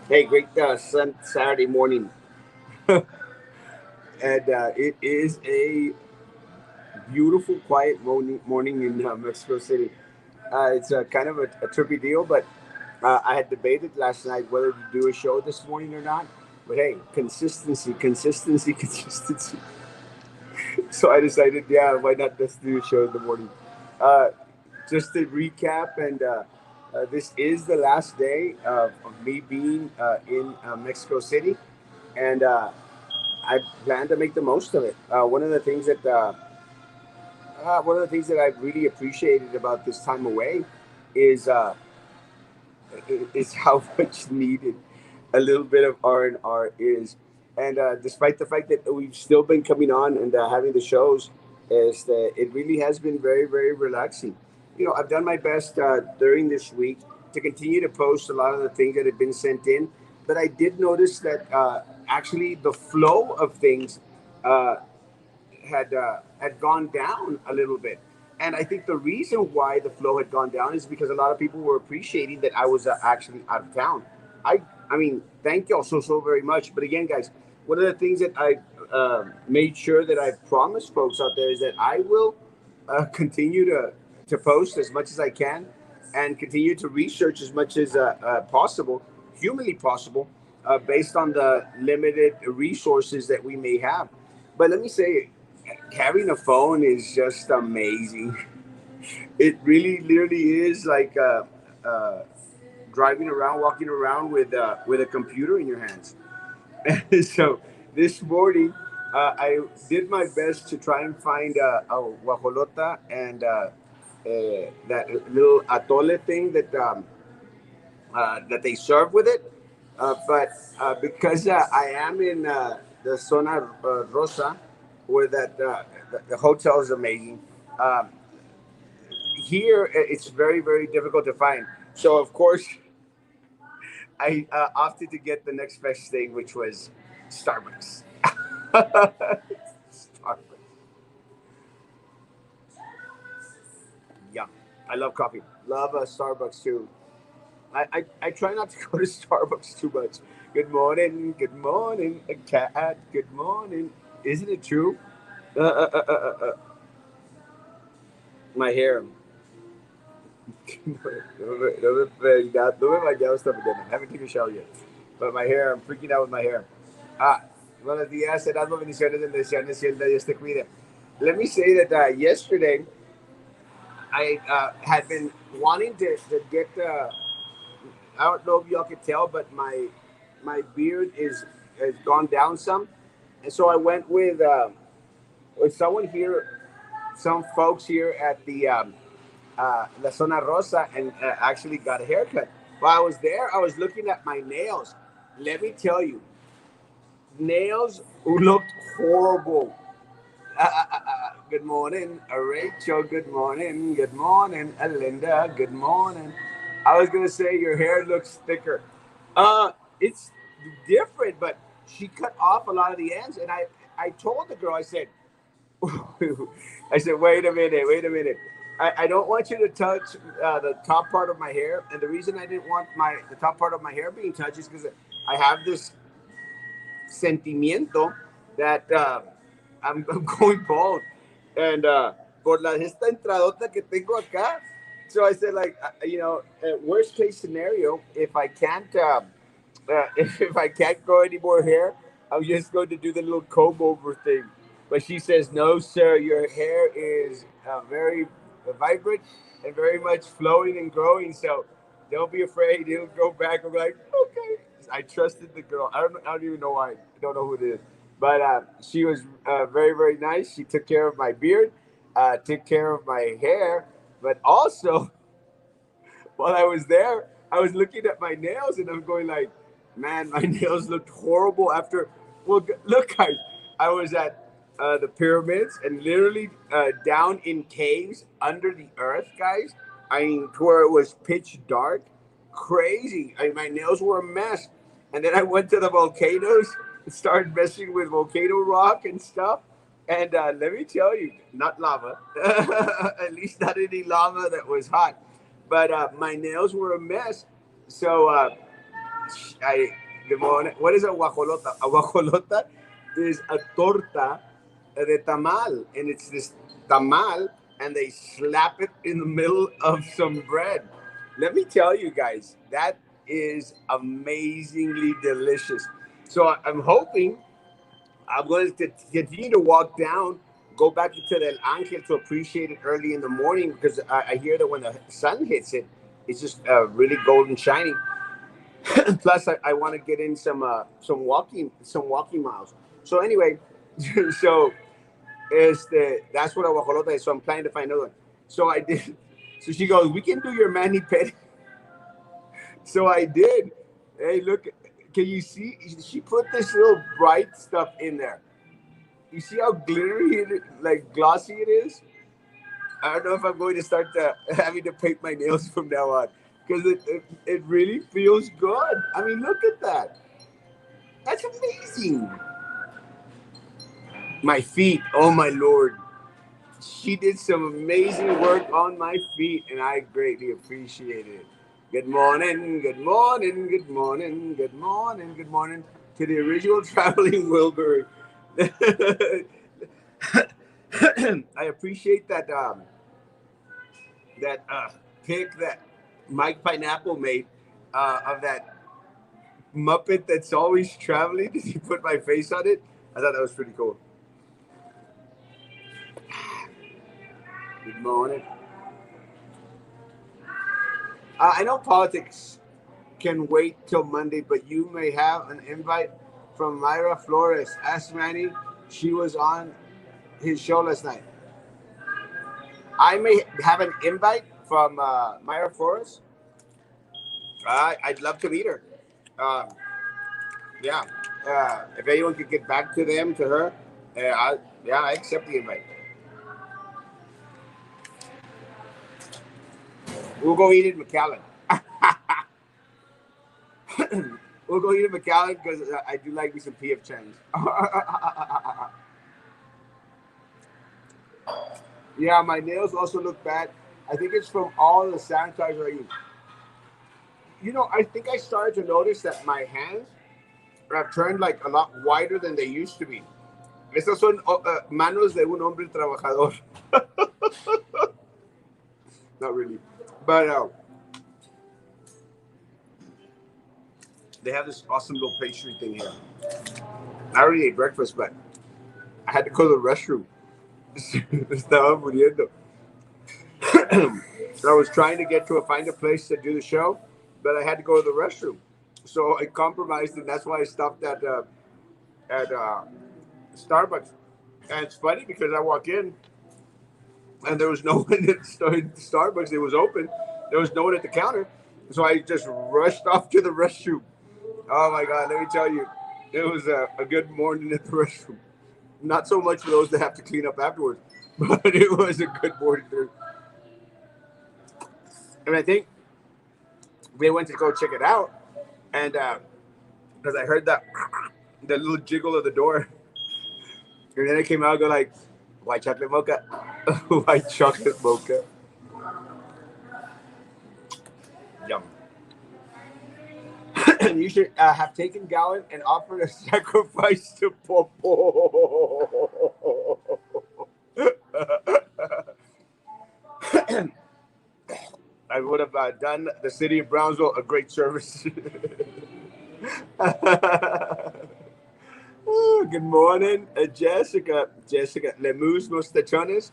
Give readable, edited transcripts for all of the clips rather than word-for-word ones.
Hey, great Saturday morning. And it is a beautiful, quiet morning in Mexico City. It's kind of a trippy deal, but I had debated last night whether to do a show this morning or not. But hey, consistency, consistency, consistency. So I decided, yeah, why not just do a show in the morning? Uh, just to recap, and this is the last day of me being in Mexico City, and I plan to make the most of it. One of the things that I've really appreciated about this time away is is how much needed a little bit of R&R is, and despite the fact that we've still been coming on and having the shows, is that it really has been very very relaxing. You know, I've done my best during this week to continue to post a lot of the things that have been sent in, but I did notice that actually the flow of things uh, had gone down a little bit. And I think the reason why the flow had gone down is because a lot of people were appreciating that I was actually out of town. I I mean, thank you all so very much. But again, guys, one of the things that I made sure that I promised folks out there is that I will continue to post as much as I can and continue to research as much as possible, humanly possible, based on the limited resources that we may have. But let me say, having a phone is just amazing. It really, literally is like driving around, walking around with a computer in your hands. So this morning, I did my best to try and find a guajolota and that little atole thing that they serve with it. But because I am in the Zona Rosa, where the hotel is amazing. Um, Here, it's very, very difficult to find. So, of course, I opted to get the next best thing, which was Starbucks. Starbucks. Yeah, I love coffee. Love Starbucks too. I try not to go to Starbucks too much. Good morning, a cat. Good morning. Isn't it true? My hair. No me he bañado esta mañana. I haven't taken a shower yet. But my hair, I'm freaking out with my hair. Ah, buenos días, Erasmo, bendiciones, bendiciones, y el de Dios te cuide. Let me say that yesterday I had been wanting to get I don't know if y'all can tell, but my beard is has gone down some, and so I went with someone here, some folks here at the La Zona Rosa, and actually got a haircut. While I was there, I was looking at my nails. Let me tell you, nails looked horrible. Good morning, Rachel. Good morning. Good morning, Linda. Good morning. I was gonna say your hair looks thicker. It's different, but she cut off a lot of the ends, and I told the girl, I said, I said, wait a minute. I don't want you to touch the top part of my hair, and the reason I didn't want the top part of my hair being touched is because I have this sentimiento that I'm going bald, and por la esta entradota que tengo acá. So I said, like, worst case scenario, if I can't, if I can't grow any more hair, I'm just going to do the little comb over thing. But she says, no, sir, your hair is very vibrant and very much flowing and growing. So don't be afraid. It'll grow back. I'm like, okay. I trusted the girl. I don't even know why. I don't know who it is. But she was very, very nice. She took care of my beard, took care of my hair, but also while I was there, I was looking at my nails and I'm going like, man, my nails looked horrible after. Well, look, guys, I was at the pyramids and literally down in caves under the earth, guys. I mean, to where it was pitch dark, crazy. I mean, my nails were a mess. And then I went to the volcanoes and started messing with volcano rock and stuff. And let me tell you, not lava, at least not any lava that was hot, but my nails were a mess. So I, good morning. What is a guajolota? A guajolota is a torta de tamal, and it's this tamal, and they slap it in the middle of some bread. Let me tell you guys, that is amazingly delicious. So I'm hoping I'm going to continue to walk down, go back to the Angel to appreciate it early in the morning because I hear that when the sun hits it, it's just really golden shining. Plus, I want to get in some walking miles. So anyway, so that's what a guajolota is. So I'm planning to find another one. So I did. So she goes, "We can do your mani pedi." So I did. Hey, look, can you see? She put this little bright stuff in there. You see how glittery, like glossy it is? I don't know if I'm going to start having to paint my nails from now on because it really feels good. I mean, look at that. That's amazing. My feet, oh my lord. She did some amazing work on my feet, and I greatly appreciate it. Good morning, good morning, good morning, good morning, good morning to the original traveling Wilbury. I appreciate that pic that Mike Pineapple made of that Muppet that's always traveling. He put my face on it. I thought that was pretty cool. Good morning. I know politics can wait till Monday, but you may have an invite from Myra Flores. Ask Manny. She was on his show last night. I may have an invite from Myra Flores. I'd love to meet her. Um, yeah. If anyone could get back to them, to her, I accept the invite. We'll go eat at McAllen. We'll go eat at McAllen because I do like me some PF Chang's. Yeah, my nails also look bad. I think it's from all the sanitizer I use. You know, I think I started to notice that my hands have turned like a lot wider than they used to be. Estas son manos de un hombre trabajador. Not really. But they have this awesome little pastry thing here. I already ate breakfast, but I had to go to the restroom. Estaba muriendo. So I was trying to find a place to do the show, but I had to go to the restroom. So I compromised, and that's why I stopped at Starbucks. And it's funny because I walk in, and there was no one at Starbucks. It was open. There was no one at the counter, so I just rushed off to the restroom. Oh my God! Let me tell you, it was a good morning at the restroom. Not so much for those that have to clean up afterwards, but it was a good morning there. And I think they went to go check it out, and because I heard that the little jiggle of the door, and then I came out and go like, white chocolate mocha, white chocolate mocha, yum. You should have taken Gowan and offered a sacrifice to Popo. I would have done the city of Brownsville a great service. Oh, good morning, Jessica. Jessica, Lemus Mostachones.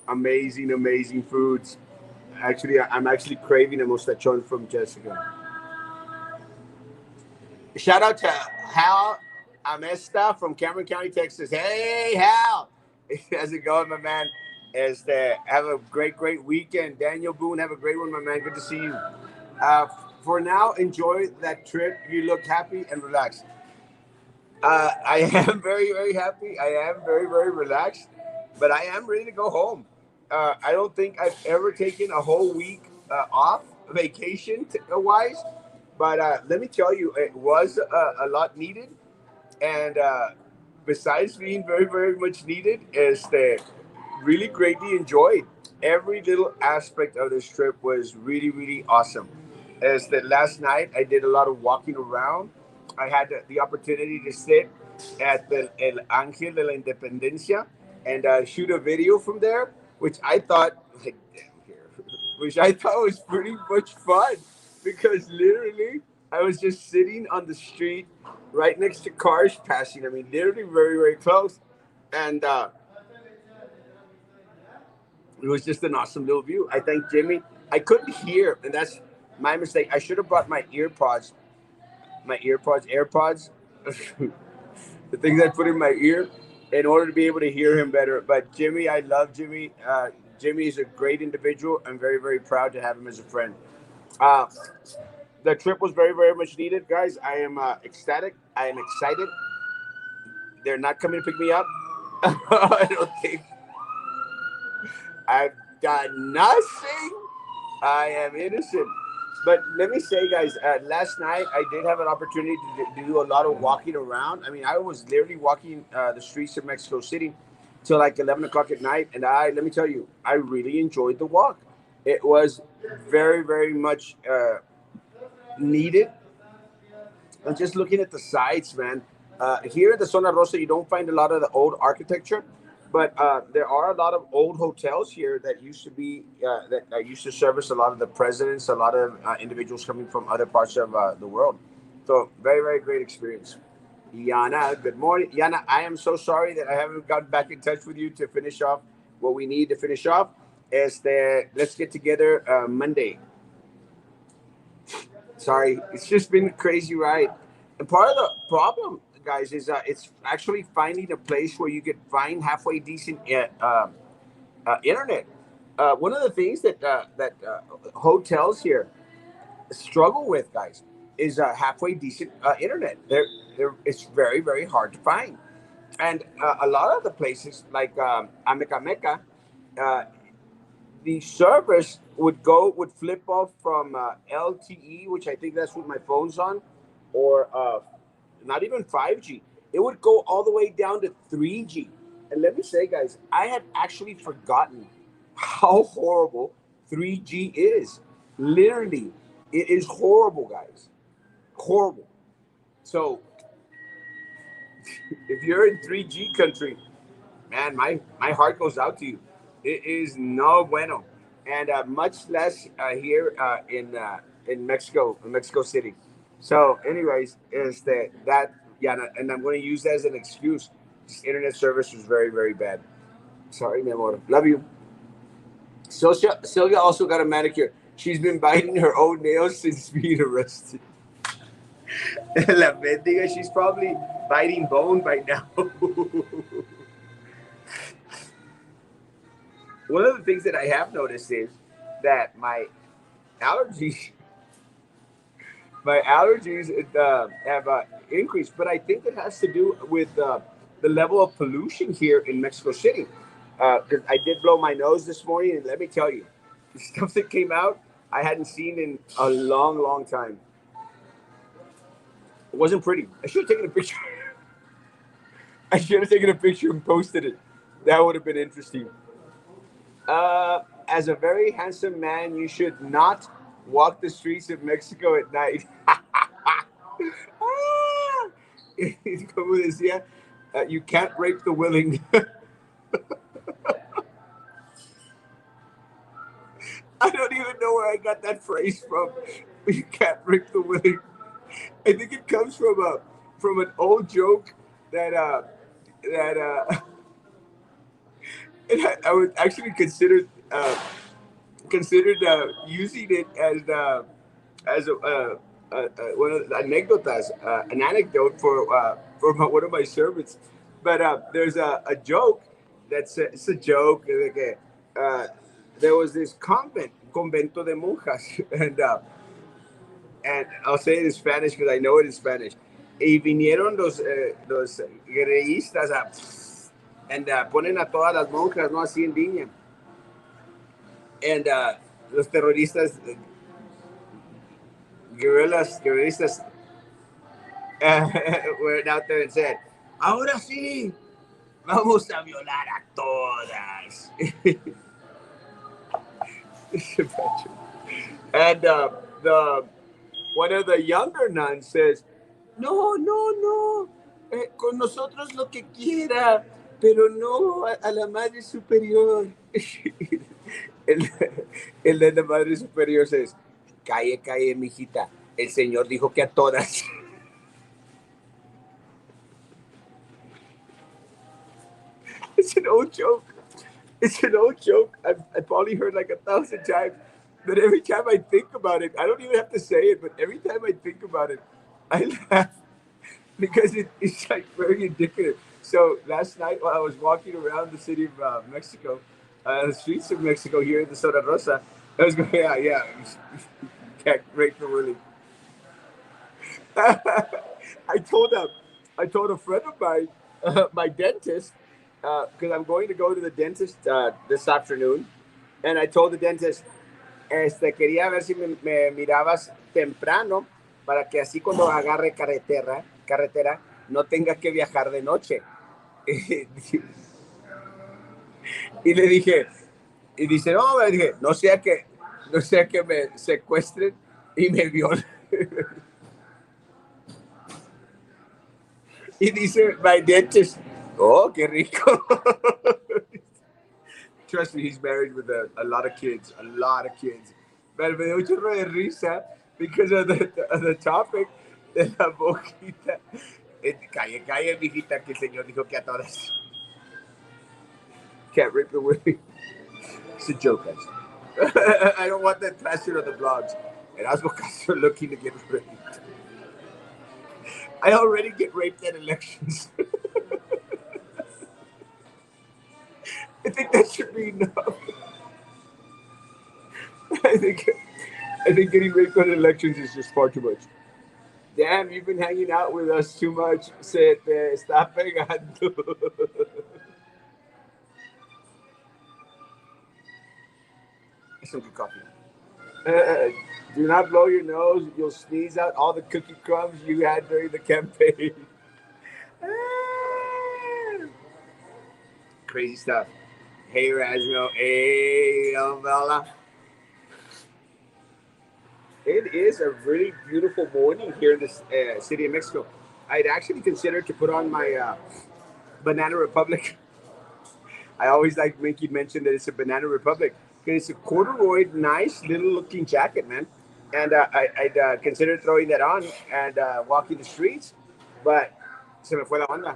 Amazing, amazing foods. Actually, I'm actually craving a mostachon from Jessica. Shout out to Hal Amesta from Cameron County, Texas. Hey, Hal. How's it going, my man? Have a great weekend. Daniel Boone, have a great one, my man. Good to see you. Uh, for now, enjoy that trip. You look happy and relaxed. I am very happy. I am very relaxed, but I am ready to go home. I don't think I've ever taken a whole week off vacation wise, but let me tell you, it was a lot needed. And besides being very much needed, is the really greatly enjoyed. Every little aspect of this trip was really awesome. is that last night I did a lot of walking around. I had the opportunity to sit at the El Ángel de la Independencia and shoot a video from there, which I thought, like, damn here, which I thought was pretty much fun because literally I was just sitting on the street right next to cars passing. I mean, literally very, very close. And it was just an awesome little view. I thank Jimmy. I couldn't hear, and that's my mistake. I should have brought AirPods, the things I put in my ear, in order to be able to hear him better. But Jimmy, I love Jimmy. Jimmy is a great individual. I'm very, very proud to have him as a friend. Uh, the trip was very, very much needed, guys. I am ecstatic. I am excited. They're not coming to pick me up. I don't think I've done nothing. I am innocent. But let me say, guys, last night I did have an opportunity to do a lot of walking around. I mean, I was literally walking the streets of Mexico City till like 11 o'clock at night. And let me tell you, I really enjoyed the walk. It was very, very much needed. And just looking at the sites, man, here in the Zona Rosa, you don't find a lot of the old architecture, but there are a lot of old hotels here that used to be that used to service a lot of the presidents, a lot of individuals coming from other parts of the world. So very, very great experience. Yana, good morning. Yana, I am so sorry that I haven't gotten back in touch with you to finish off what we need to finish off. Let's get together Monday. Sorry, it's just been a crazy ride. And part of the problem, guys, is it's actually finding a place where you could find halfway decent internet. One of the things that hotels here struggle with, guys, is halfway decent internet. It's very, very hard to find. And a lot of the places like Ameca Meca, uh, the service would flip off from LTE, which I think that's what my phone's on, or not even 5G. It would go all the way down to 3G. And let me say, guys, I had actually forgotten how horrible 3G is. Literally, it is horrible, guys. Horrible. So if you're in 3G country, man, my heart goes out to you. It is no bueno, and much less here in Mexico City. So, anyways, is that yeah, and I'm going to use that as an excuse. This internet service was very, very bad. Sorry, mi amor. Love you. Sylvia also got a manicure. She's been biting her own nails since being arrested. La bendiga, she's probably biting bone by now. One of the things that I have noticed is that allergies, my allergies have increased, but I think it has to do with the level of pollution here in Mexico City. Because I did blow my nose this morning, and let me tell you, the stuff that came out I hadn't seen in a long, long time. It wasn't pretty. I should have taken a picture. I should have taken a picture and posted it. That would have been interesting. As a very handsome man, you should not walk the streets of Mexico at night. Como decía, you can't rape the willing. I don't even know where I got that phrase from. You can't rape the willing. I think it comes from an old joke that I would actually considered using it as one of the anécdotas, an anecdote for one of my servants. But there's a joke it's a joke. Like, there was this convento de monjas, and I'll say it in Spanish because I know it in Spanish. Y vinieron los guerreristas and ponen a todas las monjas, no así en línea. And los terroristas, guerrillistas, went out there and said, ahora sí, vamos a violar a todas. And the one of the younger nuns says, no, no, no, con nosotros lo que quiera, pero no a la Madre Superior. el, el de la Madre Superior says, calle, calle, mijita, el Señor dijo que a todas. It's an old joke. It's an old joke. I've probably heard like 1,000 times. But every time I think about it, I don't even have to say it, but every time I think about it, I laugh because it's like very indicative. So last night while I was walking around the city of Mexico, the streets of Mexico here in the Zona Rosa, I was going, yeah, yeah, can't break the Willie. I told a friend of mine, my dentist, because I'm going to go to the dentist this afternoon, and I told the dentist, quería ver si me mirabas temprano para que así cuando agarre carretera no tenga que viajar de noche. Y le dije, y dice, no, me dije, no sea que me secuestren y me violen. Y dice, my dentist, oh, qué rico. Trust me, he's married with a lot of kids, a lot of kids. Pero me dio un chorro de risa because of the topic de la boquita. Calle, calle, mijita, que el Señor dijo que a todas. Can't rape the women. It's a joke, guys. I don't want that plastered on the blogs. Erasmo Castro looking to get raped. I already get raped at elections. I think that should be enough. I think I think getting raped at elections is just far too much. Damn, you've been hanging out with us too much. Se te está pegando. Some good coffee. Do not blow your nose. You'll sneeze out all the cookie crumbs you had during the campaign. Crazy stuff. Hey, Erasmo. Hey, Bella. It is a really beautiful morning here in the city of Mexico. I'd actually considered to put on my Banana Republic. I always like making mention that it's a Banana Republic because it's a corduroy, nice little looking jacket, man. And I'd considered throwing that on and walking the streets, but se me fue la onda.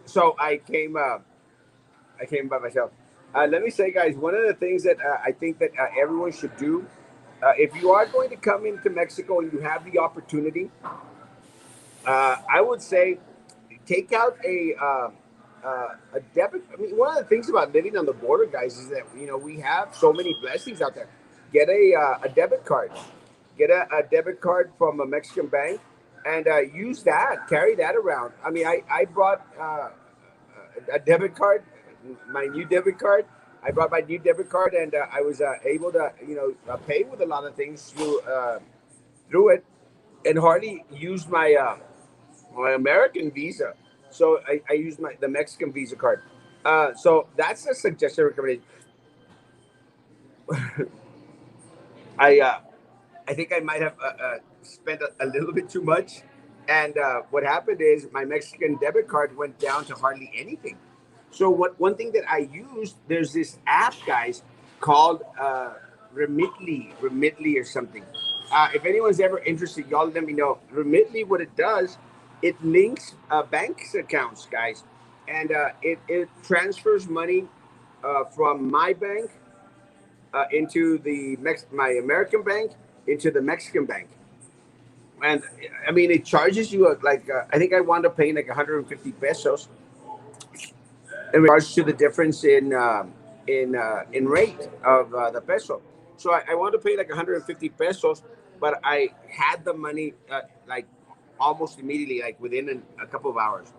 So I came by myself. Let me say, guys, one of the things that I think that everyone should do, if you are going to come into Mexico and you have the opportunity, I would say take out a debit. I mean, one of the things about living on the border, guys, is that we have so many blessings out there. Get a debit card. Get a debit card from a Mexican bank, and use that. Carry that around. I mean, I brought a debit card, my new debit card. I brought my new debit card, and I was able to pay with a lot of things through it, and hardly used my American Visa. So I used the Mexican Visa card. So that's a suggestion recommendation. I I think I might have spent a little bit too much, and what happened is my Mexican debit card went down to hardly anything. So what one thing that I used, there's this app, guys, called Remitly or something. If anyone's ever interested, y'all let me know. Remitly, what it does, it links bank accounts, guys, and it transfers money from my bank into my American bank into the Mexican bank. And I mean, it charges you I think I wound up paying like 150 pesos in regards to the difference in rate of the peso. So I wanted to pay like 150 pesos, but I had the money like almost immediately, like within a couple of hours.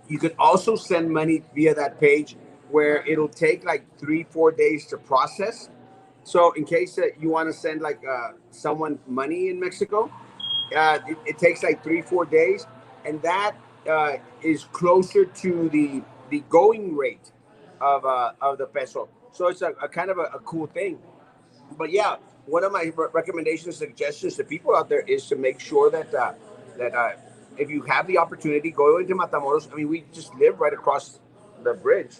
You could also send money via that page where it'll take like 3-4 days to process. So in case you want to send like someone money in Mexico, it takes like 3-4 days, and that is closer to the going rate of the peso. So it's a kind of a cool thing. But yeah, one of my recommendations, suggestions to people out there is to make sure that if you have the opportunity, go into Matamoros. I mean, we just live right across the bridge.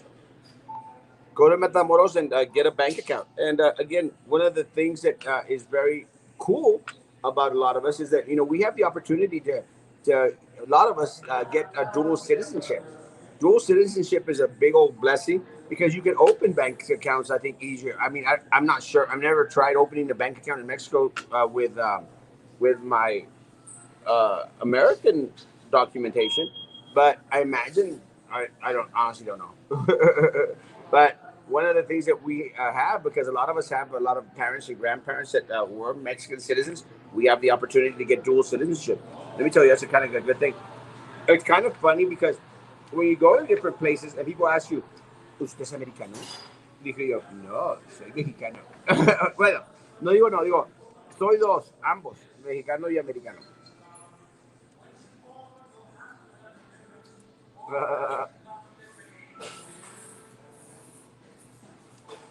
Go to Matamoros and get a bank account. And again, one of the things that is very cool about a lot of us is that we have the opportunity to a lot of us get a dual citizenship. Dual citizenship is a big old blessing because you can open bank accounts, I think, easier. I mean, I'm not sure. I've never tried opening a bank account in Mexico with my American documentation, but I imagine I don't honestly don't know. But one of the things that we have, because a lot of us have a lot of parents and grandparents that were Mexican citizens, we have the opportunity to get dual citizenship. Let me tell you, that's a kind of a good thing. It's kind of funny because when you go to different places and people ask you, ¿Usted es americano? Dije yo, no, soy mexicano. Bueno, no digo no, digo, soy dos, ambos, mexicano y americano. Uh,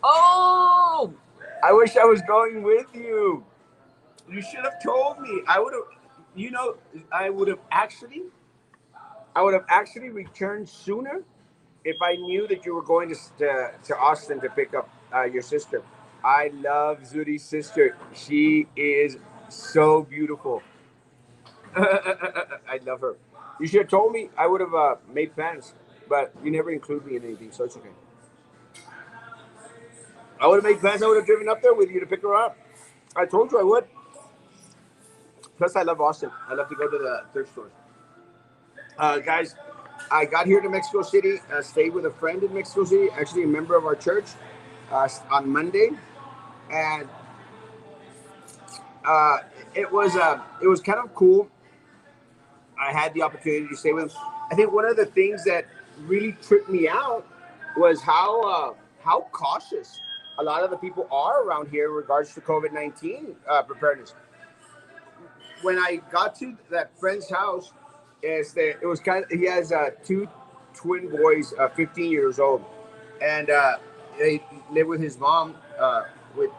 oh, I wish I was going with you. You should have told me. I would have, you know, I would have actually, I would have actually returned sooner if I knew that you were going to Austin to pick up your sister. I love Zuri's sister. She is so beautiful. I love her. You should have told me. I would have made plans, but you never include me in anything, so it's okay. I would have made plans. I would have driven up there with you to pick her up. I told you I would. Plus, I love Austin. I love to go to the thrift stores. Guys, I got here to Mexico City, stayed with a friend in Mexico City, actually a member of our church, on Monday, and uh, it was kind of cool. I had the opportunity to stay with him. I think one of the things that really tripped me out was how cautious a lot of the people are around here in regards to COVID-19 preparedness. When I got to that friend's house, it was kind of he has two twin boys, 15 years old, and they live with his mom, with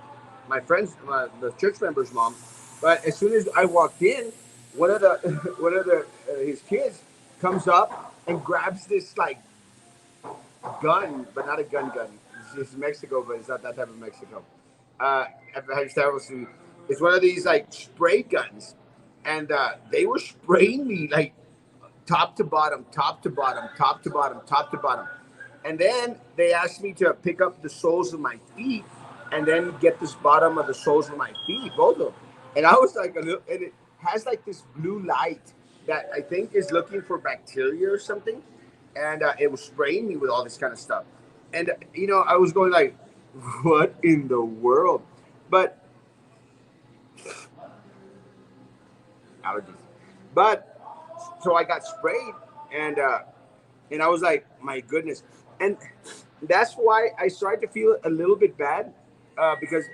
my friends, the church member's mom. But as soon as I walked in, one of the one of the his kids comes up and grabs this like gun, but not a gun. It's Mexico, but it's not that type of Mexico. It's one of these like spray guns, and they were spraying me like top to bottom, top to bottom, top to bottom, top to bottom. And then they asked me to pick up the soles of my feet and then get this bottom of the soles of my feet, both of them. And I was like, and it has like this blue light that I think is looking for bacteria or something. And it was spraying me with all this kind of stuff. And, I was going like, what in the world? But allergies. But so I got sprayed, and I was like, my goodness, and that's why I started to feel a little bit bad because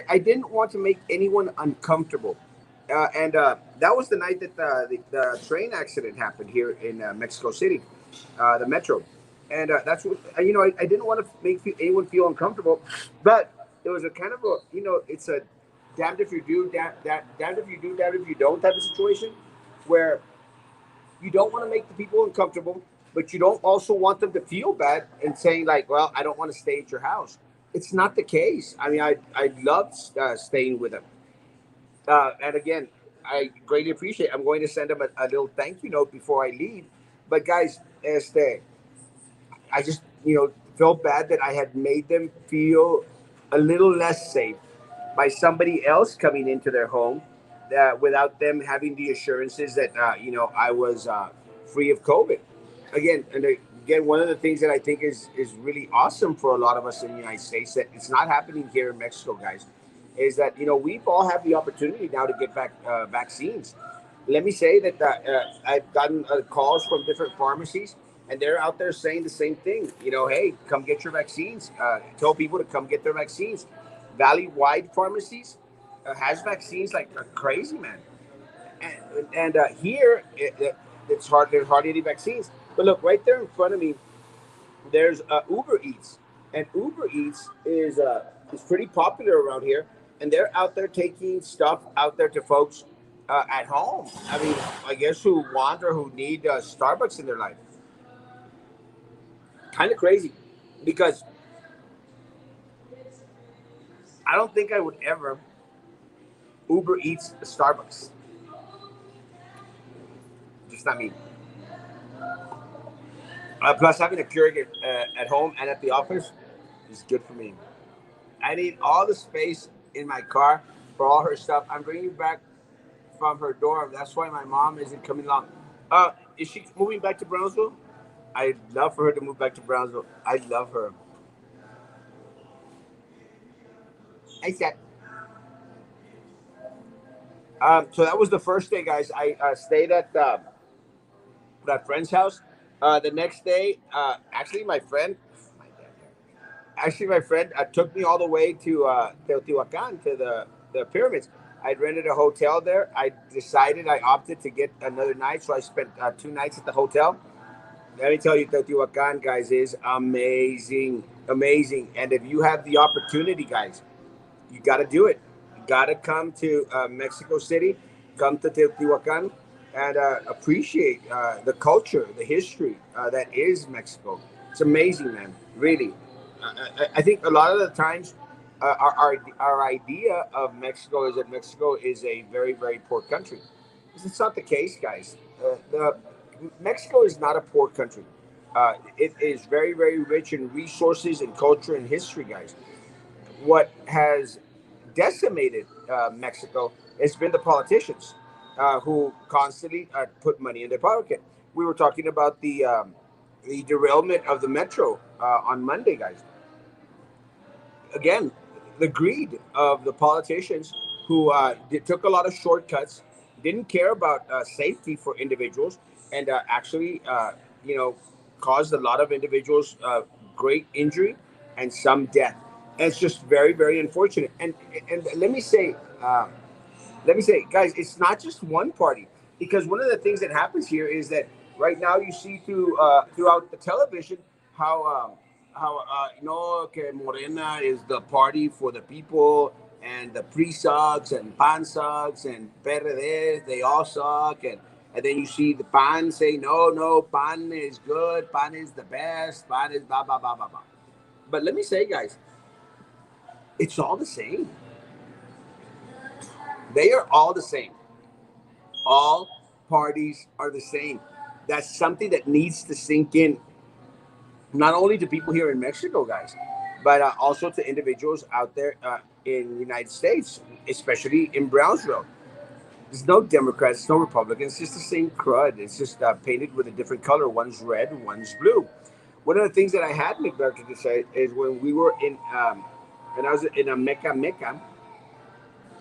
I didn't want to make anyone uncomfortable, and that was the night that the train accident happened here in Mexico City, the metro, and that's what I didn't want to make anyone feel uncomfortable, but it was a kind of a it's a damned if you do, damned if you do, damned if you don't type of situation where you don't want to make the people uncomfortable, but you don't also want them to feel bad and saying like, "Well, I don't want to stay at your house." It's not the case. I mean, I loved staying with them, and again, I greatly appreciate. I'm going to send them a little thank you note before I leave. But guys, I just felt bad that I had made them feel a little less safe by somebody else coming into their home without them having the assurances that I was free of COVID. Again, one of the things that I think is really awesome for a lot of us in the United States that it's not happening here in Mexico, guys, is that we've all have the opportunity now to get back vaccines. Let me say that I've gotten calls from different pharmacies, and they're out there saying the same thing. Hey, come get your vaccines. Tell people to come get their vaccines. Valley-wide pharmacies has vaccines like crazy, man. And here it's hard. There's hardly any vaccines. But look, right there in front of me, there's Uber Eats, and Uber Eats is It's pretty popular around here, and they're out there taking stuff out there to folks at home. I mean, I guess who want or who need Starbucks in their life. Kind of crazy, because I don't think I would ever Uber Eats a Starbucks. Just not me. Plus, having a Keurig at home and at the office is good for me. I need all the space in my car for all her stuff. I'm bringing back from her dorm. That's why my mom isn't coming along. Is she moving back to Brownsville? I'd love for her to move back to Brownsville. I love her. I said. So that was the first day, guys. I stayed at that friend's house. The next day, actually my friend took me all the way to Teotihuacan, to the pyramids. I'd rented a hotel there. I opted to get another night, so I spent 2 nights at the hotel. Let me tell you, Teotihuacan, guys, is amazing, amazing. And if you have the opportunity, guys, you got to do it. You got to come to Mexico City, come to Teotihuacan, and appreciate the culture, the history that is Mexico. It's amazing, man. Really. I think a lot of the times our idea of Mexico is that Mexico is a very, very poor country. It's not the case, guys. Mexico is not a poor country. It is very, very rich in resources and culture and history, guys. What has decimated Mexico has been the politicians who constantly put money in their pocket. We were talking about the derailment of the metro on Monday, guys. Again, the greed of the politicians who took a lot of shortcuts, didn't care about safety for individuals, and actually, caused a lot of individuals great injury and some death. And it's just very, very unfortunate. And let me say, guys, it's not just one party, because one of the things that happens here is that right now you see throughout the television how no que Morena is the party for the people, and the PRI sucks, and PAN sucks, and PRD, they all suck, and then you see the PAN say no, PAN is good, PAN is the best, PAN is blah blah blah blah blah. But let me say, guys, it's all the same. They are all the same. All parties are the same. That's something that needs to sink in, not only to people here in Mexico, guys, but also to individuals out there in the United States, especially in Brownsville. There's no Democrats, no Republicans. It's just the same crud. It's just painted with a different color. One's red, one's blue. One of the things that I had neglected to say is when we were when I was in a Mecca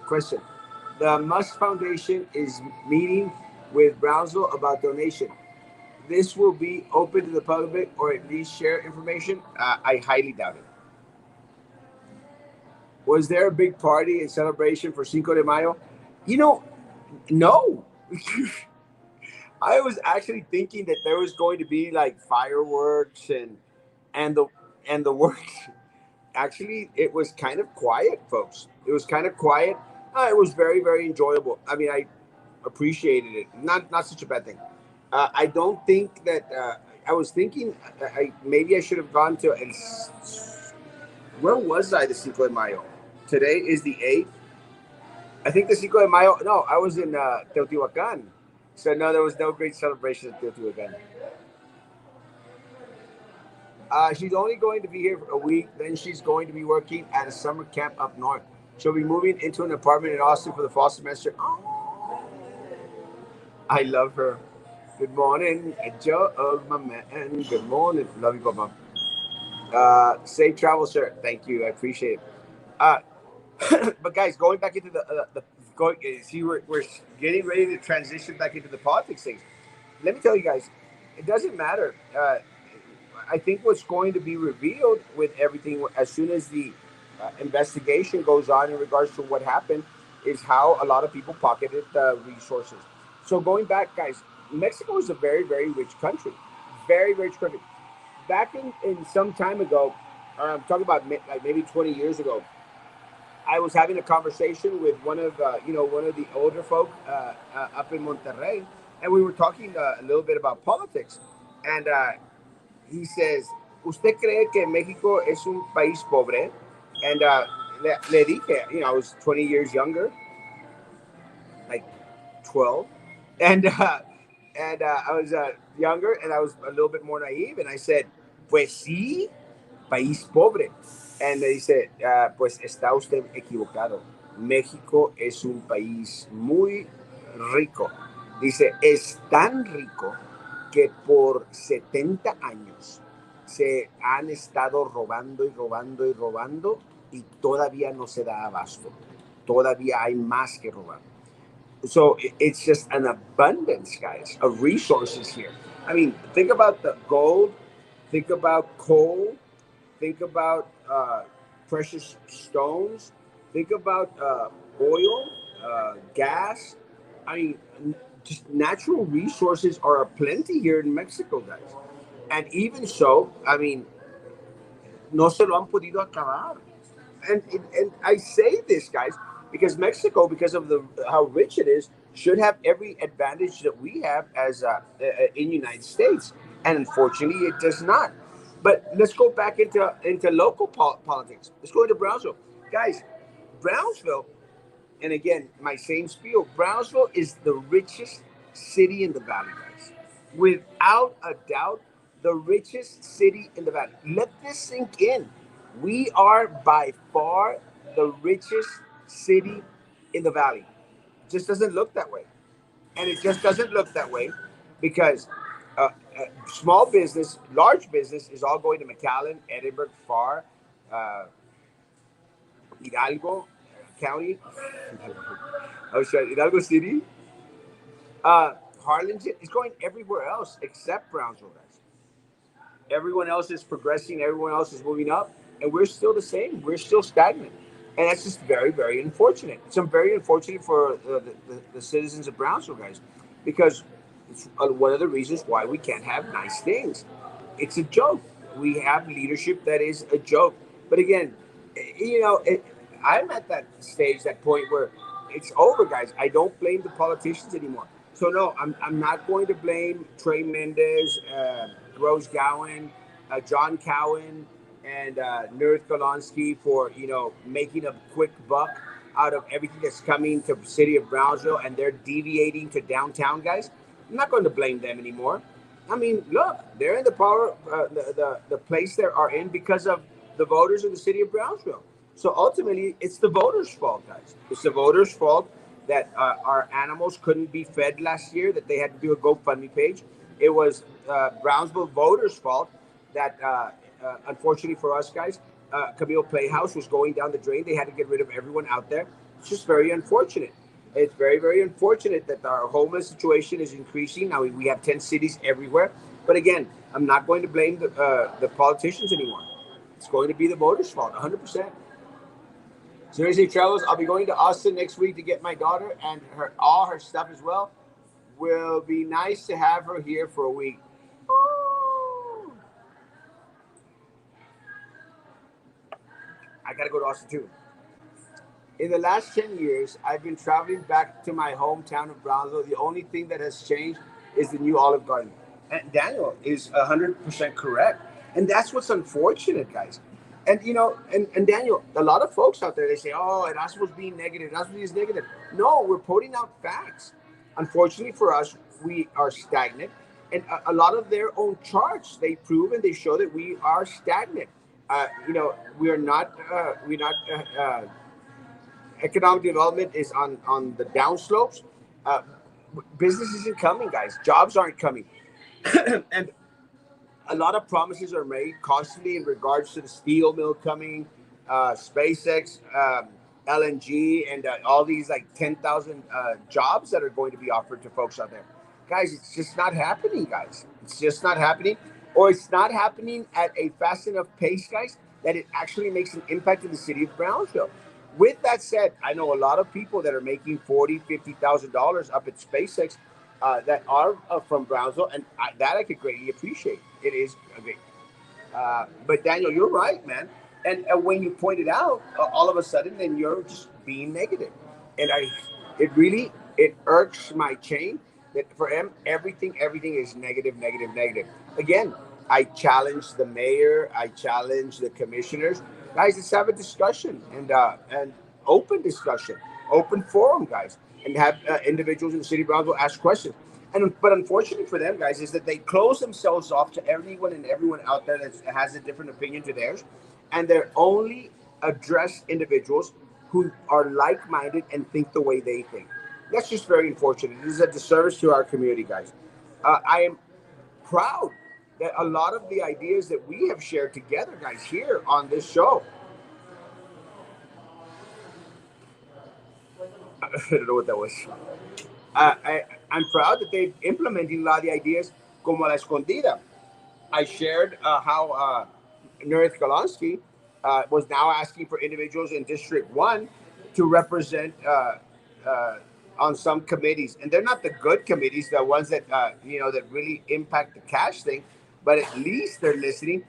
question. The Musk Foundation is meeting with Brownsville about donation. This will be open to the public, or at least share information. I highly doubt it. Was there a big party and celebration for Cinco de Mayo? You know, no. I was actually thinking that there was going to be like fireworks and the and the works. Actually, it was kind of quiet, folks. It was kind of quiet. It was very, very enjoyable. I mean, I appreciated it. Not such a bad thing. I don't think that. I was thinking, maybe I should have gone to. Where was I? The Cinco de Mayo. Today is the 8th. I think the Cinco de Mayo. No, I was in Teotihuacan. So no, there was no great celebration at Teotihuacan. She's only going to be here for a week. Then she's going to be working at a summer camp up north. She'll be moving into an apartment in Austin for the fall semester. Oh, I love her. Good morning, Joe, my man. Good morning. Love you, Papa. Safe travel, sir. Thank you. I appreciate it. Uh, but guys, going back into the going, see, we're getting ready to transition back into the politics things. Let me tell you guys, it doesn't matter. I think what's going to be revealed with everything as soon as the investigation goes on in regards to what happened is how a lot of people pocketed the resources. So going back, guys, Mexico is a very, very rich country, very rich country. Back in some time ago, I'm talking about like maybe 20 years ago. I was having a conversation with one of one of the older folk up in Monterrey, and we were talking a little bit about politics, and he says, "¿Usted cree que México es un país pobre?" And le dije, I was 20 years younger, like 12, and I was younger, and I was a little bit more naive, and I said, "Pues sí, país pobre." And me dice, pues está usted equivocado. México es un país muy rico. Dice, es tan rico que por 70 años se han estado robando y robando y robando y todavía no se da abasto. Todavía hay más que robar. So it's just an abundance, guys, of resources here. I mean, think about the gold, think about coal, think about precious stones, think about oil, gas. I mean, just natural resources are aplenty here in Mexico, guys. And even so, I mean, no se lo han podido acabar. And I say this, guys, because Mexico, because of the how rich it is, should have every advantage that we have as in United States, and unfortunately, it does not. But let's go back into local politics. Let's go into Brownsville, guys. Brownsville, and again, my same spiel. Brownsville is the richest city in the valley, guys. Without a doubt, the richest city in the valley. Let this sink in. We are by far the richest city in the valley. It just doesn't look that way. And it just doesn't look that way because small business, large business is all going to McAllen, Edinburgh, Far, uh, Hidalgo County. Oh, sorry, Hidalgo City. Harlingen is going everywhere else except Brownsville, guys. Everyone else is progressing, everyone else is moving up, and we're still the same. We're still stagnant. And that's just very, very unfortunate. It's very unfortunate for the citizens of Brownsville, guys, because it's one of the reasons why we can't have nice things. It's a joke. We have leadership that is a joke. But again, I'm at that stage, that point where it's over, guys. I don't blame the politicians anymore. So no, I'm not going to blame Trey Mendez, Rose Gowan, John Cowan, and Nerd Golonsky for making a quick buck out of everything that's coming to the city of Brownsville, and they're deviating to downtown, guys. I'm not going to blame them anymore. I mean, look, they're in the power, the place they are in because of the voters in the city of Brownsville. So ultimately, it's the voters' fault, guys. It's the voters' fault that our animals couldn't be fed last year, that they had to do a GoFundMe page. It was Brownsville voters' fault that, unfortunately for us, guys, Camille Playhouse was going down the drain. They had to get rid of everyone out there. It's just very unfortunate. It's very, very unfortunate that our homeless situation is increasing. Now we have 10 cities everywhere. But again, I'm not going to blame the politicians anymore. It's going to be the voters' fault, 100%. Seriously, Travels, I'll be going to Austin next week to get my daughter and all her stuff as well. Will be nice to have her here for a week. Ooh. I got to go to Austin too. In the last 10 years, I've been traveling back to my hometown of Brownsville. The only thing that has changed is the new Olive Garden. And Daniel is 100% correct. And that's what's unfortunate, guys. And, and Daniel, a lot of folks out there, they say, oh, Erasmo's being negative. Erasmo is negative. No, we're putting out facts. Unfortunately for us, we are stagnant. And a lot of their own charts, they prove and they show that we are stagnant. We're not, economic development is on the downslopes. Uh, Business isn't coming, guys. Jobs aren't coming, and a lot of promises are made constantly in regards to the steel mill coming, SpaceX, LNG, and all these like 10,000 jobs that are going to be offered to folks out there. Guys, it's just not happening, guys. It's just not happening, or it's not happening at a fast enough pace, guys, that it actually makes an impact in the city of Brownsville. With that said, I know a lot of people that are making $40,000, $50,000 up at SpaceX that are from Brownsville, and that I could greatly appreciate. It is a great. But Daniel, you're right, man. And when you point it out, all of a sudden, then you're just being negative. And it really, it irks my chain that for him, everything is negative, negative, negative. Again, I challenge the mayor, I challenge the commissioners. Guys, let's have a discussion and open discussion, open forum, guys, and have individuals in the city of Brownsville ask questions. But unfortunately for them, guys, is that they close themselves off to anyone and everyone out there that has a different opinion to theirs, and they're only address individuals who are like-minded and think the way they think. That's just very unfortunate. This is a disservice to our community, guys. I am proud that a lot of the ideas that we have shared together, guys, here on this show, I don't know what that was. I'm proud that they're implementing a lot of the ideas como la escondida. I shared how Nerith Golonsky was now asking for individuals in District 1 to represent on some committees. And they're not the good committees, the ones that, that really impact the cash thing, but at least they're listening.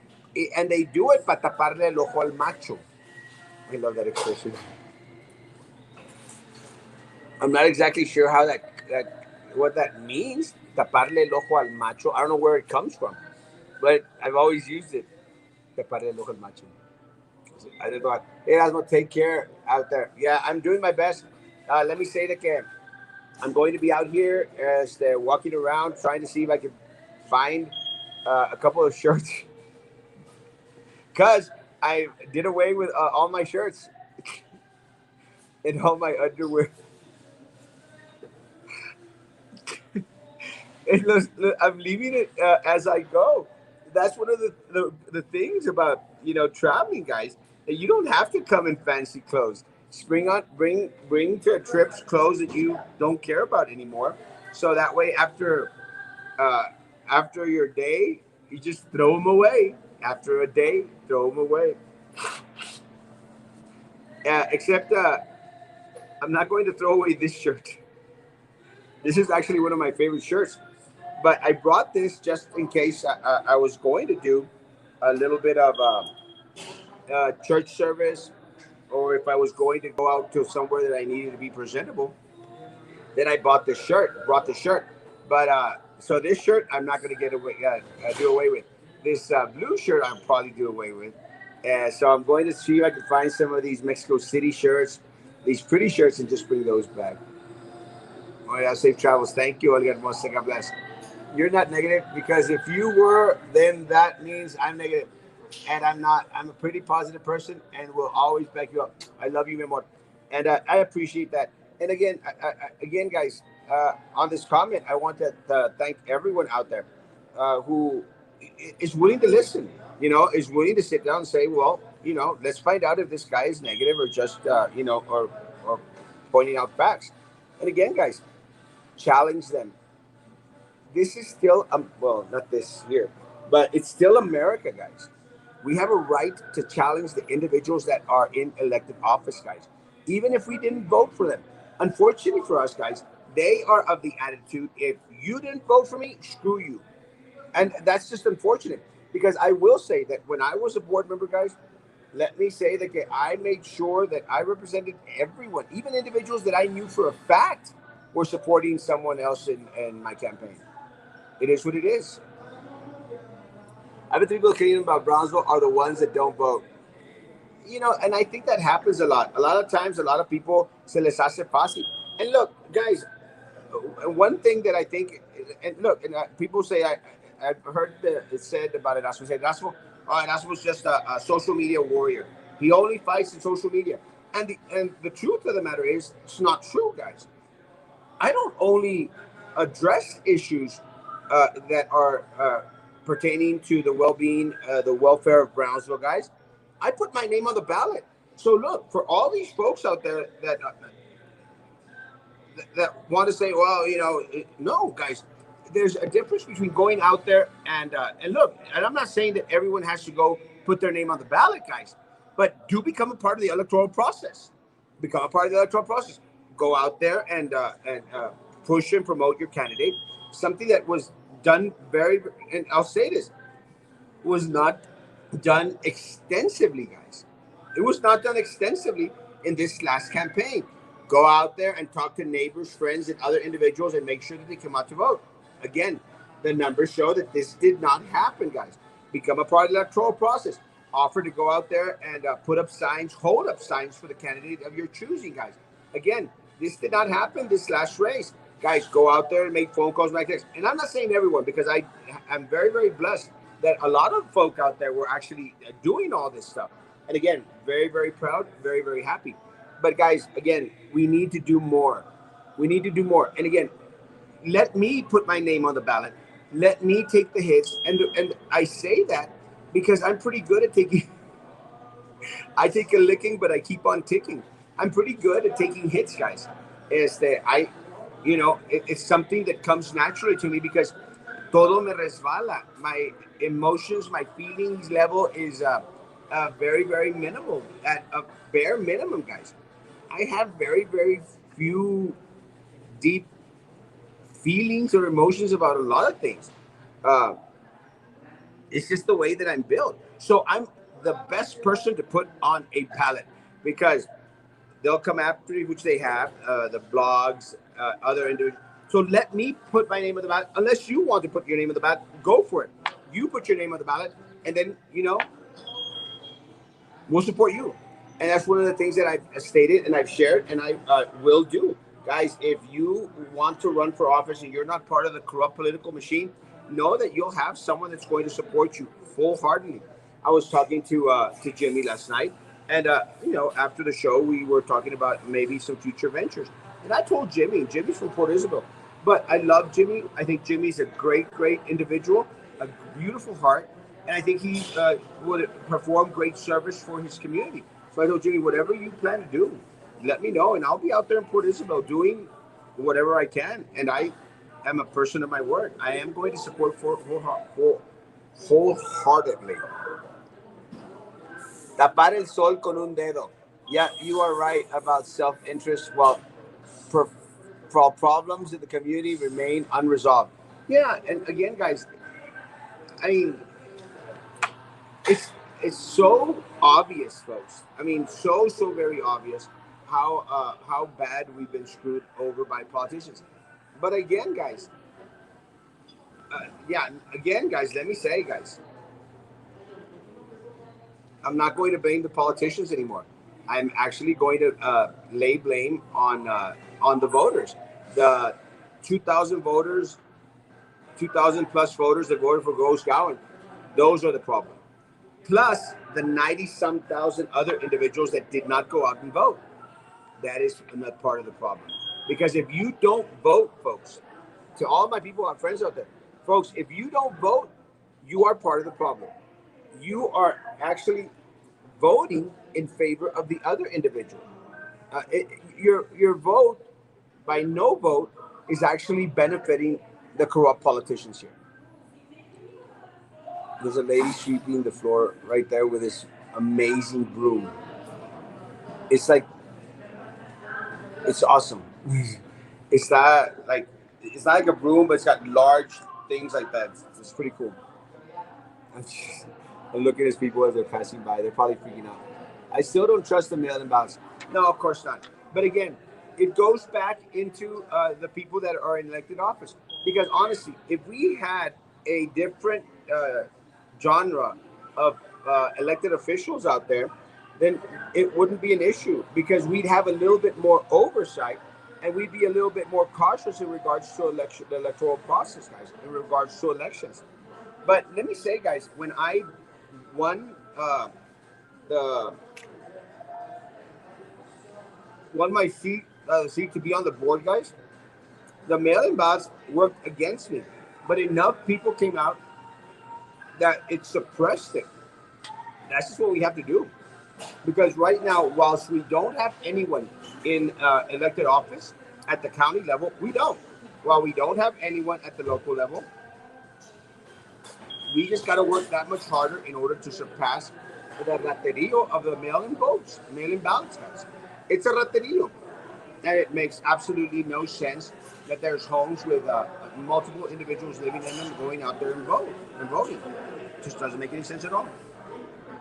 And they do it para taparle el ojo al macho. I love that expression. I'm not exactly sure how that what that means. Taparle el ojo al macho. I don't know where it comes from, but I've always used it. Taparle el ojo al macho. I don't know. Hey, Erasmo, take care out there. Yeah, I'm doing my best. Let me say that I'm going to be out here as they're walking around, trying to see if I can find a couple of shirts, because I did away with all my shirts and all my underwear. I'm leaving it as I go. That's one of the things about traveling, guys. That you don't have to come in fancy clothes. Bring to trips clothes that you don't care about anymore. So that way, uh, after your day, you just throw them away. After a day, throw them away. Except I'm not going to throw away this shirt. This is actually one of my favorite shirts. But I brought this just in case I was going to do a little bit of church service, or if I was going to go out to somewhere that I needed to be presentable. Then I brought the shirt. But so this shirt I'm not going to do away with. This blue shirt I'll probably do away with. So I'm going to see if I can find some of these Mexico City shirts, these pretty shirts, and just bring those back. Oh yeah, safe travels. Thank you, Olga Hermosa. God bless. You're not negative, because if you were, then that means I'm negative, and I'm not. I'm a pretty positive person, and will always back you up. I love you, mi amor, and I appreciate that. And again, guys, on this comment, I want to thank everyone out there who is willing to listen. Is willing to sit down and say, well, let's find out if this guy is negative or just or pointing out facts. And again, guys, challenge them. This is still well, not this here, but it's still America, guys. We have a right to challenge the individuals that are in elected office, guys, even if we didn't vote for them. Unfortunately for us, guys, they are of the attitude, if you didn't vote for me, screw you. And that's just unfortunate, because I will say that when I was a board member, guys, let me say that I made sure that I represented everyone, even individuals that I knew for a fact were supporting someone else in my campaign. It is what it is. I bet the people complaining about Brownsville are the ones that don't vote. And I think that happens a lot. A lot of times, a lot of people se les hace fácil. And look, guys, one thing that I think, and look, and people say, I've heard it said about Erasmo, Erasmo's just a social media warrior. He only fights in social media. And the truth of the matter is, it's not true, guys. I don't only address issues that are pertaining to the well-being, the welfare of Brownsville, guys. I put my name on the ballot. So look, for all these folks out there that want to say, well, no, guys, there's a difference between going out there and look. And I'm not saying that everyone has to go put their name on the ballot, guys, but do become a part of the electoral process. Become a part of the electoral process. Go out there and push and promote your candidate. Something that was done and I'll say this, was not done extensively, guys. It was not done extensively in this last campaign. Go out there and talk to neighbors, friends, and other individuals and make sure that they come out to vote. Again, the numbers show that this did not happen, guys. Become a part of the electoral process. Offer to go out there and put up signs, hold up signs for the candidate of your choosing, guys. Again, this did not happen this last race. Guys, go out there and make phone calls like this. And I'm not saying everyone, because I'm very, very blessed that a lot of folk out there were actually doing all this stuff. And again, very, very proud, very, very happy. But guys, again, we need to do more. We need to do more. And again, let me put my name on the ballot. Let me take the hits. And I say that because I'm pretty good at taking. I take a licking, but I keep on ticking. I'm pretty good at taking hits, guys. Is that it's something that comes naturally to me because todo me resbala. My emotions, my feelings level is very, very minimal, at a bare minimum, guys. I have very, very few deep feelings or emotions about a lot of things. Uh, it's just the way that I'm built. So I'm the best person to put on a ballot because they'll come after me, which they have, the blogs, other individuals. So let me put my name on the ballot. Unless you want to put your name on the ballot, go for it. You put your name on the ballot, and then, we'll support you. And that's one of the things that I've stated and I've shared and I will do. Guys, if you want to run for office and you're not part of the corrupt political machine, know that you'll have someone that's going to support you full-heartedly. I was talking to Jimmy last night, and after the show, we were talking about maybe some future ventures. And I told Jimmy's from Port Isabel, but I love Jimmy. I think Jimmy's a great, great individual, a beautiful heart, and I think he would perform great service for his community. So I told Jimmy, whatever you plan to do, let me know, and I'll be out there in Port Isabel doing whatever I can. And I am a person of my word. I am going to support wholeheartedly. Tapar el sol con un dedo. Yeah, you are right about self-interest. Well, pro- problems in the community remain unresolved. Yeah, and again, guys, I mean, it's so obvious, folks. I mean, so very obvious how bad we've been screwed over by politicians. But again, guys, let me say, guys, I'm not going to blame the politicians anymore. I'm actually going to lay blame on the voters, the 2,000 voters, 2,000 plus voters that voted for Ghost Gowan. Those are the problem. Plus the 90 some thousand other individuals that did not go out and vote. That is another part of the problem. Because if you don't vote, folks, to all my people, our friends out there, folks, if you don't vote, you are part of the problem. You are actually voting in favor of the other individual. Your vote by no vote is actually benefiting the corrupt politicians here. There's a lady sweeping the floor right there with this amazing broom. It's like it's awesome. It's not like a broom, but it's got large things like that. It's pretty cool. I'm looking at people as they're passing by. They're probably freaking out. I still don't trust the mail-in ballots. No, of course not. But again, it goes back into the people that are in elected office. Because honestly, if we had a different genre of elected officials out there, then it wouldn't be an issue because we'd have a little bit more oversight and we'd be a little bit more cautious in regards to the electoral process, guys, in regards to elections. But let me say, guys, when I won the won my seat to be on the board, guys, the mail-in ballots worked against me, but enough people came out that it suppressed it. That's just what we have to do. Because right now, whilst we don't have anyone in elected office at the county level, we don't. While we don't have anyone at the local level, we just got to work that much harder in order to surpass the raterio of the mail-in votes, mail-in ballots, guys. It's a raterio. And it makes absolutely no sense that there's homes with multiple individuals living in them going out there and voting. It just doesn't make any sense at all.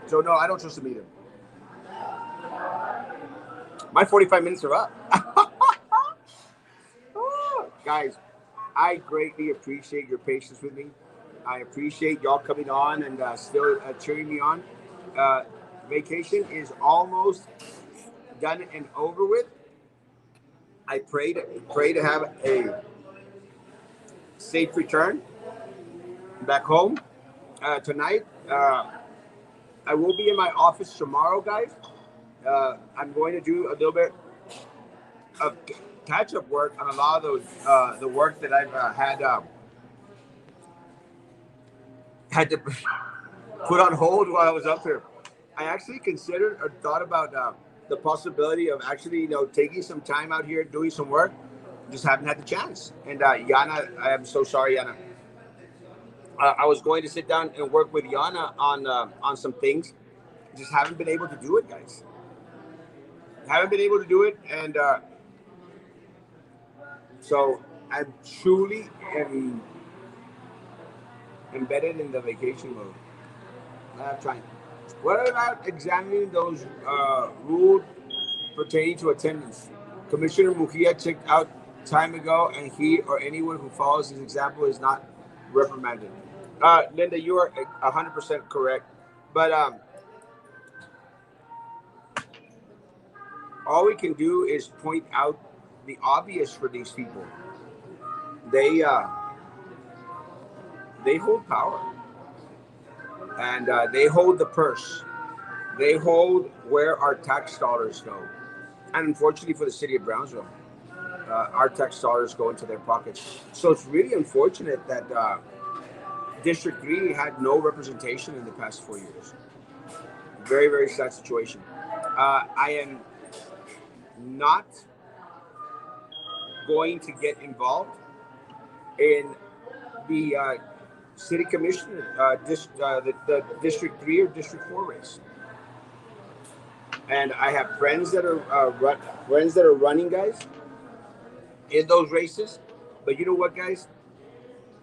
So, no, I don't trust them either. My 45 minutes are up. Oh, guys, I greatly appreciate your patience with me. I appreciate y'all coming on and still cheering me on. Uh, Vacation is almost done and over with. I pray to have a safe return back home tonight. I will be in my office tomorrow, guys. I'm going to do a little bit of catch-up work on a lot of those the work that I've had to put on hold while I was up here. I actually considered or thought about the possibility of actually, taking some time out here doing some work. Just haven't had the chance. And Yana, I am so sorry, Yana. I was going to sit down and work with Yana on some things. Just haven't been able to do it, guys. Haven't been able to do it, and so I'm truly embedded in the vacation mode. I'm trying. What about examining those rules pertaining to attendance? Commissioner Mujia checked out time ago, and he or anyone who follows his example is not reprimanded. Linda, you are 100% correct. But all we can do is point out the obvious for these people. They uh, they hold power, and they hold the purse. They hold where our tax dollars go. And unfortunately for the city of Brownsville, our tax dollars go into their pockets. So it's really unfortunate that District 3 had no representation in the past 4 years. Very, very sad situation. I am not going to get involved in the city commissioner, the District 3 or District 4 race. And I have friends that are friends that are running, guys, in those races. But you know what, guys?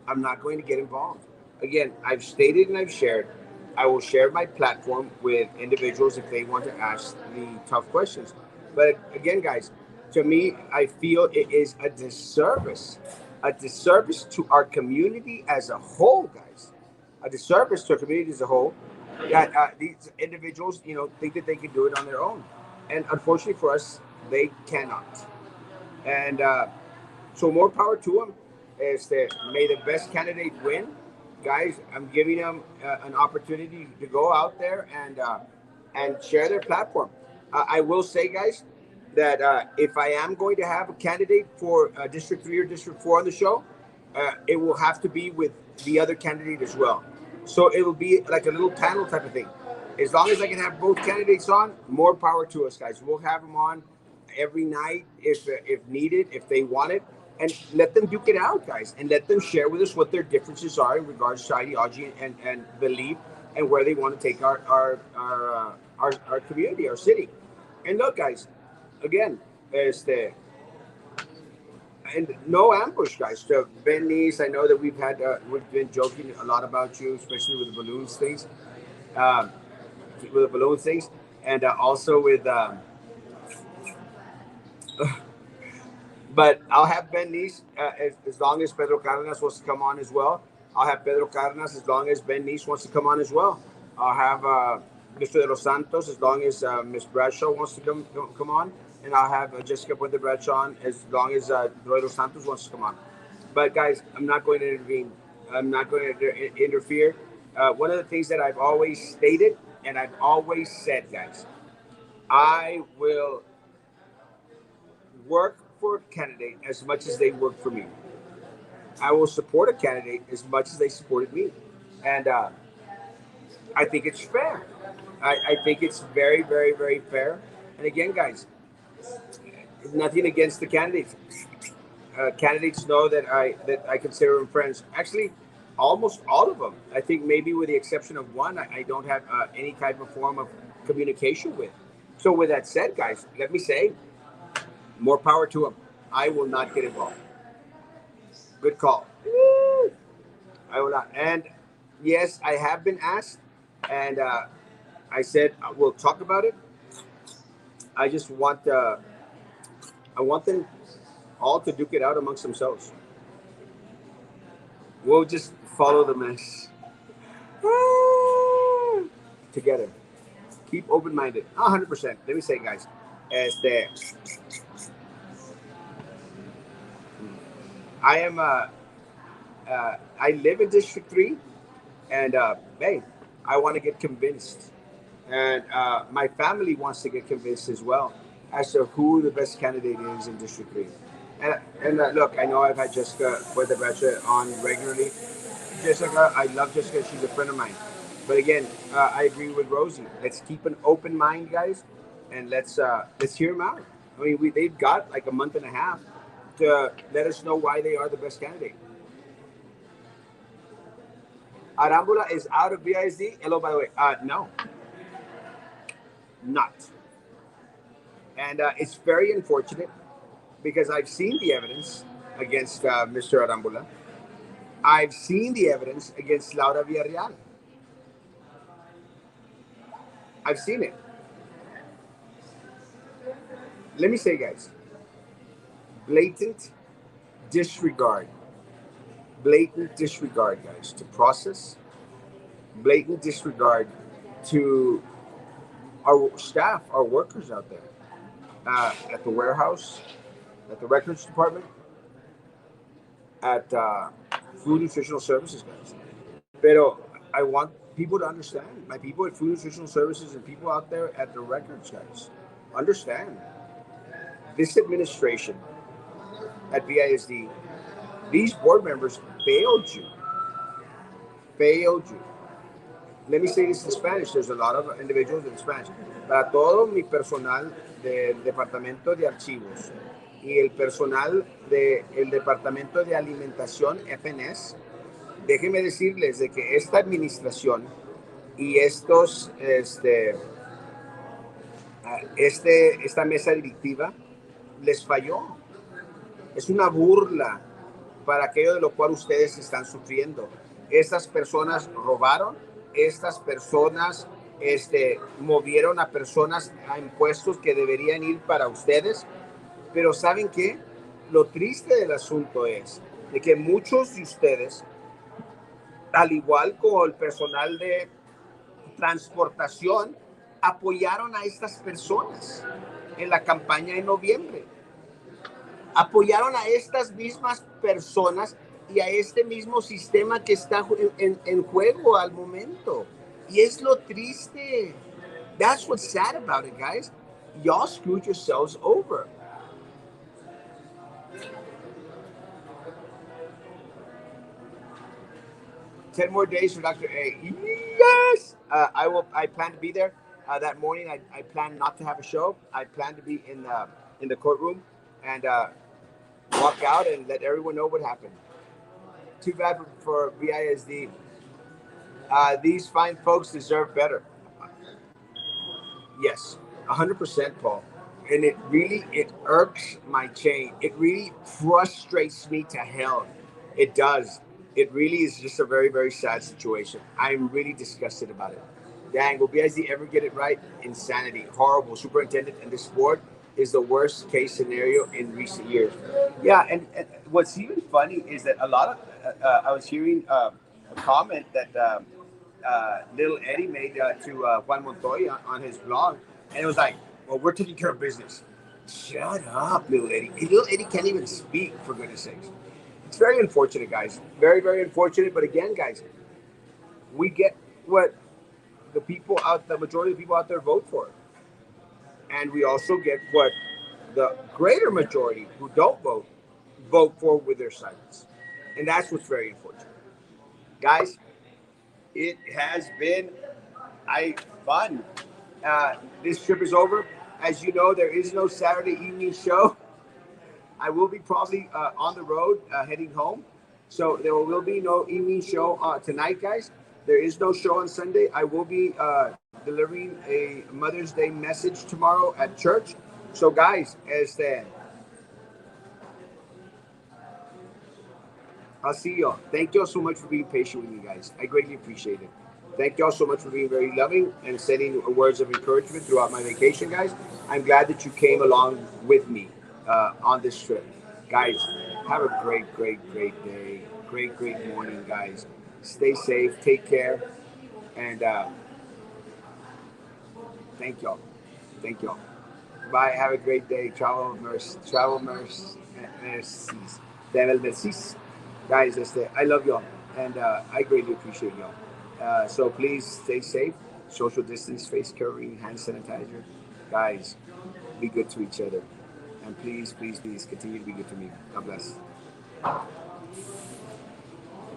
I'm not going to get involved. Again, I've stated and I've shared. I will share my platform with individuals if they want to ask the tough questions. But again, guys, to me, I feel it is a disservice to our community as a whole, guys, a disservice to our community as a whole that these individuals, think that they can do it on their own, and unfortunately for us, they cannot. And so more power to them. May the best candidate win, guys. I'm giving them an opportunity to go out there and share their platform. I will say, guys, that if I am going to have a candidate for District 3 or District 4 on the show, it will have to be with the other candidate as well. So it will be like a little panel type of thing. As long as I can have both candidates on, more power to us, guys. We'll have them on every night if needed, if they want it, and let them duke it out, guys, and let them share with us what their differences are in regards to ideology and belief and where they want to take our community, our city. And look, guys, again, and no ambush, guys. So Ben Neese, I know that we've been joking a lot about you, especially with the balloons things, um, and also with. But I'll have Ben Neese as long as Pedro Cardenas wants to come on as well. I'll have Pedro Cardenas as long as Ben Neese wants to come on as well. I'll have Mr. De Los Santos as long as Miss Bradshaw wants to come on. And I'll have Jessica Puente Bradshaw on as long as Roy Dos Santos wants to come on. But guys, I'm not going to intervene. I'm not going to interfere. One of the things that I've always stated and I've always said, guys, I will work for a candidate as much as they work for me. I will support a candidate as much as they supported me. And I think it's fair. I think it's very, very, very fair. And again, guys, nothing against the candidates. Candidates know that I consider them friends. Actually, almost all of them. I think maybe with the exception of one, I don't have any type of form of communication with. So with that said, guys, let me say, more power to them. I will not get involved. Good call. I will not. And yes, I have been asked, and I said we'll talk about it. I just want I want them all to duke it out amongst themselves. We'll just follow the mess together. Keep open minded. 100%. Let me say, guys, este, I am I live in District 3, and hey, I want to get convinced. And my family wants to get convinced as well as to who the best candidate is in District 3. And look, I know I've had Jessica Puerta on regularly. Jessica, I love Jessica. She's a friend of mine. But again, I agree with Rosie. Let's keep an open mind, guys, and let's hear them out. I mean, they've got like a month and a half to let us know why they are the best candidate. Arambula is out of BISD. Hello, by the way. No, not. And it's very unfortunate because I've seen the evidence against Mr. Arambula. I've seen the evidence against Laura Villarreal. I've seen it. Let me say, guys, blatant disregard, guys, to process, blatant disregard to our staff, our workers out there at the warehouse, at the records department, at food nutritional services, guys. Pero I want people to understand, my people at food nutritional services and people out there at the records, guys, understand this administration at BISD, these board members failed you. Failed you. Let me say this in Spanish. There's a lot of individuals in Spanish. Para todo mi personal del Departamento de Archivos y el personal del Departamento de Alimentación, FNS, déjenme decirles de que esta administración y esta mesa directiva les falló. Es una burla para aquello de lo cual ustedes están sufriendo. Estas personas robaron, estas personas movieron a personas a impuestos que deberían ir para ustedes, pero ¿saben qué? Lo triste del asunto es de que muchos de ustedes, al igual como el personal de transportación, apoyaron a estas personas en la campaña de noviembre. Apoyaron a estas mismas personas y a este mismo sistema que está en juego al momento. Y es lo triste. That's what's sad about it, guys. Y'all screwed yourselves over. Ten more days for Dr. A. Yes! I plan to be there that morning. I plan not to have a show. I plan to be in the courtroom and walk out and let everyone know what happened. Too bad for BISD. These fine folks deserve better. Yes, 100%, Paul. And it irks my chain. It really frustrates me to hell. It does. It really is just a very, very sad situation. I'm really disgusted about it. Dang, will BISD ever get it right? Insanity. Horrible. Superintendent and this board is the worst case scenario in recent years. Yeah, and what's even funny is that a lot of I was hearing a comment that little Eddie made to Juan Montoya on his blog, and it was like, "Well, we're taking care of business." Shut up, little Eddie. Little Eddie can't even speak, for goodness sakes. It's very unfortunate, guys. Very, very unfortunate. But again, guys, we get what the majority of the people out there vote for. And we also get what the greater majority who don't vote for with their silence. And that's what's very unfortunate. Guys, it has been fun. This trip is over. As you know, there is no Saturday evening show. I will be probably on the road heading home. So there will be no evening show tonight, guys. There is no show on Sunday. I will be delivering a Mother's Day message tomorrow at church. So, guys, I'll see y'all. Thank y'all so much for being patient with me, guys. I greatly appreciate it. Thank you all so much for being very loving and sending words of encouragement throughout my vacation, guys. I'm glad that you came along with me on this trip. Guys, have a great day. Great morning, guys. Stay safe, take care, and thank y'all. Thank y'all. Bye. Have a great day. Mercies. Travel mercies. Guys, I love y'all, and I greatly appreciate y'all. So please stay safe. Social distance, face covering, hand sanitizer. Guys, be good to each other. And please, please, please continue to be good to me. God bless.